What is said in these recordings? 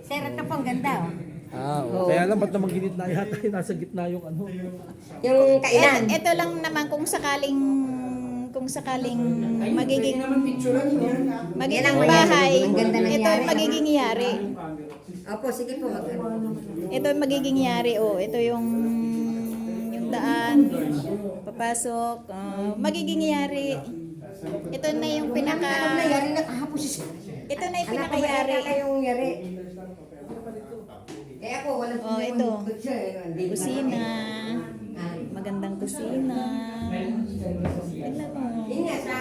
Sir, ito po, ang ganda oh. Oo. Kaya lang, ba't naman ginit na yata? Nasa gitna yung ano. Yung kainan. Ito lang naman kung sakaling magiging bahay, Ang ganda ng ito yari. yung magiging yari. Opo, sige po. Ito yung magiging yari, oh. Ito yung daan, papasok, magiging yari. Ito na yung pinaka... Ano na yari na kahapon si sir? Ito na yung Anak ko, pinakayari. yari yung yari. Kaya po, walang Oh, ito. Kusina. Kusina. Magandang kusina. Tingnan mo. Yun nga, sa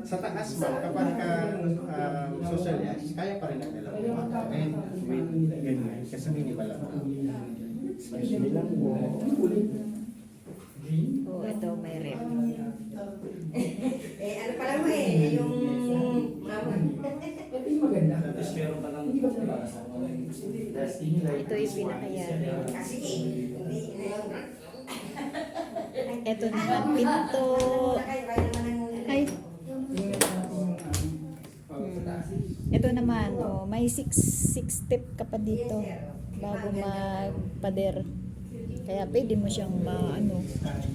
Sa taas ba, kapag social life, kaya pa rin ang dalawa. And with ganyan, kasi minimal lang. Especially lang po. Oh, ito may rep. ano pala mo yung mama. Ito yung pinakayari. Kasi hindi na yung... Ito naman, pinto. Ay. Ito naman, oh, may six step ka pa dito bago magpader. Kaya pwede mo siyang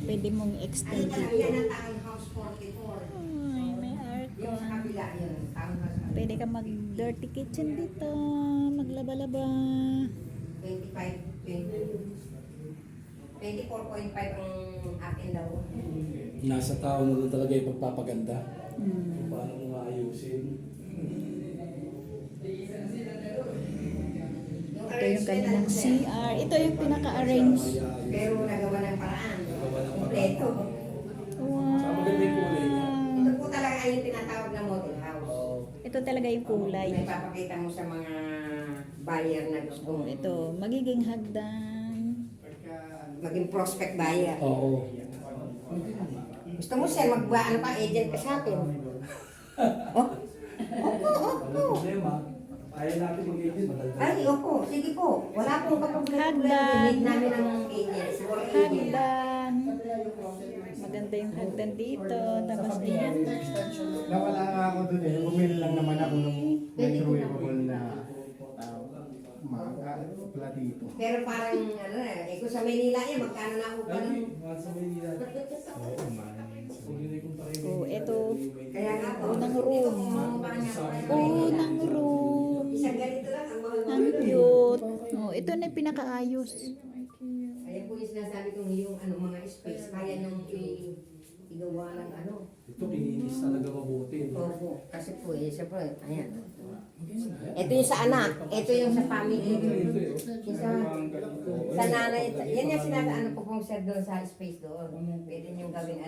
pwede mong extend dito. Ay, may aircon. Pwede ka mag-dirty kitchen dito, maglaba-laba. 24.5 ang akin daw. Nasa tao na doon talaga yung pagpapaganda. Paano mo maayusin? Ito yung kanilang CR. Ito yung pinaka-arrange. Pero nagawa ng paraan. Kompleto. Wow. Ito po talaga ay yung tinatawag na model house. Ito talaga yung kulay. Ipapakita mo sa mga buyer na gusto mo. Ito, magiging hagdan. Maging prospect buyer. Oo. Gusto mo sir, ano pa, agent ka sa akin? Oh? Problema, kaya natin mag-agent. Ay, opo, sige po. Wala pong Hagdan. Need namin ang agent. Siguro agent. Hagdan. Maganda yung hagdan dito. Tapos ayan. Nawala nga ako dun eh. Bumili lang naman ako ng microwavable na pala dito. Pero parang, kung sa Manila yan, magkano na ako pa ng... Oh, ito. Kaya nga po. Unang room. Unang room. Isang ganito lang, ang mahal Ang cute. Oh, ito na yung pinakaayos. Ayan po yung sinasabi kong yung mga space, kaya nung igawa ng Ito, kininis talaga mabuti. Opo, kasi po siyempre, ayan. Ito yung sa anak, ito yung sa family. Yung sa nanay, yan yung sinasabi ko pong sir doon sa space doon. Pwede niyong gawin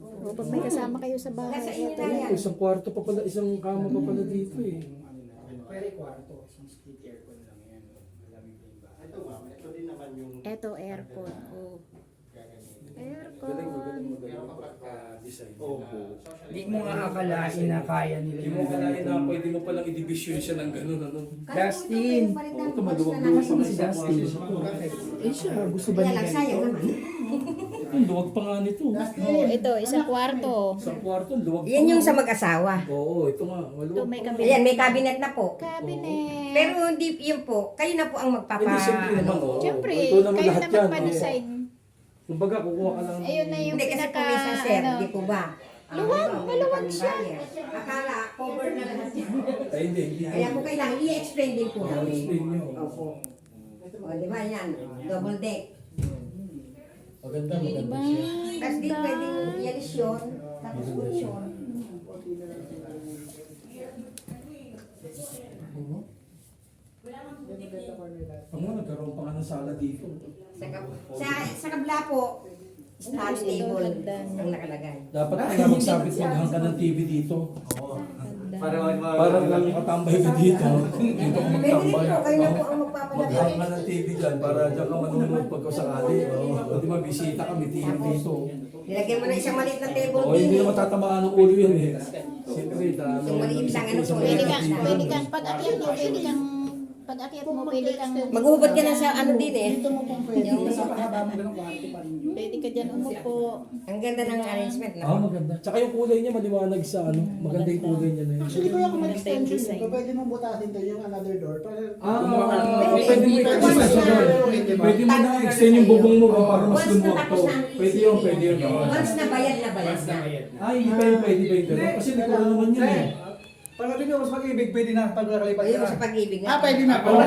Oh, pag may kasama kayo sa bahay. Nasa inyo Ito. na yan. Isang kwarto pa pala, isang kama pa pala dito eh. Pwede kwarto, isang split aircon lang yan. Ito ma'am, ito din naman yung... Ito, aircon. Oh. Aircon. Pero kapag design Hindi mo nga akalain na kaya nila Hindi mo kalain na pwede mo palang i-division siya ng gano'n. Dustin. Ito maluwag-luwag pa Si Dustin. Eh siya, gusto ba Kaya niya lang, sayang ganito? naman. Ito, luwag pa nga nito. Oh, ito, isang kwarto. Sa kwarto, luwag pa Yan yung nga. sa mag-asawa. Oo, ito nga. Ito, Maluwag may pa nga. cabinet. Ayan, may cabinet na po. Cabinet. Pero hindi yun po, kayo na po ang Hindi, siyempre naman. oo. Siyempre, Ito naman kayo lahat na yan. magpa-design. Kumbaga, kukuha ka lang. Ayun na yung Hindi kasi pinaka, po minsan sir, hindi po ba? Luwag, maluwag siya. Akala, cover na lahat yan. Ay, hindi. Kaya po kailangan i-explain din po namin. I-explain nyo. Opo. O, di ba yan? Double deck. Maganda, Diba? maganda siya. Tapos di pwedeng yalis yun, tapos kutsyon. Ang nagkaroon pa nga ng sala dito. Sa kabila po, study table ang nakalagay. Dapat kaya magsabit maghang ka ng TV dito. Parang lang katambay ka dito. Dito ka Pwede rin magtambay. po, kayo na po ang Maghang magpapalagay. ka ng TV dyan para dyan ka manunod pagka sakali. O di ba, bisita kami TV dito. Nilagyan mo na isang maliit na table O hindi din. naman tatamaan ng ulo yun eh. Siyempre, Yung maliit lang, ano po, Pwede kang pag-akyat mo, Pag akyat mo, pwede kang Mag-ubad ka na sa ano din eh. Dito mo kung pwede. Yung- Sa pahaba mo ganun kwarto pa rin. pwede ka dyan umupo. Ang ganda ng arrangement na. Ah, maganda. Tsaka yung kulay niya maliwanag sa ano, maganda yung kulay niya na yun. Actually, kuya, kung may Maganda yung extension design. yun, pwede mong butasin to yung another door. Para, Pwede mo i-extend sa door. Pwede mo na extend yung bubong mo para mas Once na lumot tapos to. na ang Pwede yun, pwede yun. Once na bayad na. Ay, hindi pa yun pwede ba yun gano'n? Kasi hindi ko alam naman yun eh. Pag di ka mas mag-ibig, pwede na pagkakalipat Ayun ka. sa pag-ibig Ah, nga. pwede na. Oo,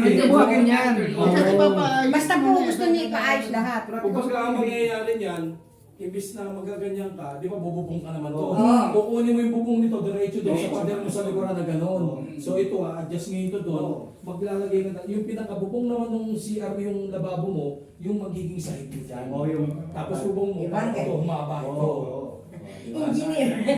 Hindi mo ganyan. Kasi papaayos Basta mo po na gusto yan. niya ipaayos lahat. Kung pagka ang mangyayari niyan, imbis na magaganyan ka, di ba bububong ka naman to? Oo. Kukunin mo yung bubong nito, diretso doon sa pader mo sa likuran na gano'n. So ito adjust ngayon to doon, maglalagay ka yung pinakabubong naman ng CR yung lababo mo, yung magiging sahig mo dyan. Tapos bubong mo, Ibang ito, humaba ito. Engineer.